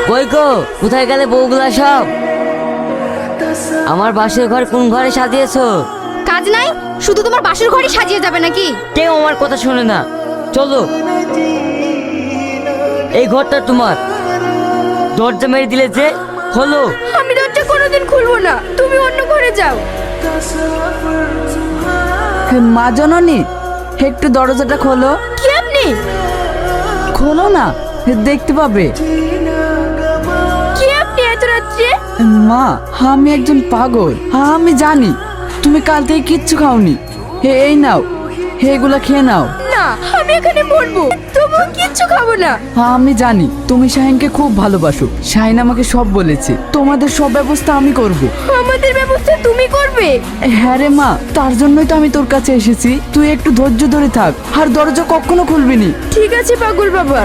কই গো, কোথায় গেলে বউগুলা সব? আমার বাসের ঘর কোন ঘরে সাজিয়েছো? কাজ নাই, শুধু তোমার বাসর ঘরই সাজিয়ে যাবে নাকি? কেউ আমার কথা শোনে না, চলো। এই ঘরটা তোমার, দরজা মেরে দিলে যে হলো। আমি দরজা কোনোদিন খুলবো না, তুমি অন্য ঘরে যাও। মা জননী, একটু দরজাটা খোলো। কি আপনি? খোলো না, দেখতে পাবে। কি আপনি এত রাত্রে? মা, আমি একজন পাগল। আমি জানি তুমি কাল থেকে কিচ্ছু খাওনি। এই নাও, এগুলা খেয়ে নাও। না, আমি এখানে মরবো, তবু কিচ্ছু খাবো না। আমি জানি তুমি শাহিনকে খুব ভালোবাসো। শাহিন আমাকে সব বলেছে, তোমাদের সব ব্যবস্থা আমি করব। আমাদের ব্যবস্থা তুমি করবে? হ্যাঁ রে মা, তার জন্যই তো আমি তোর কাছে এসেছি। তুই একটু ধৈর্য ধরে থাক, আর দরজা কখনো খুলবি নি। ঠিক আছে পাগল বাবা।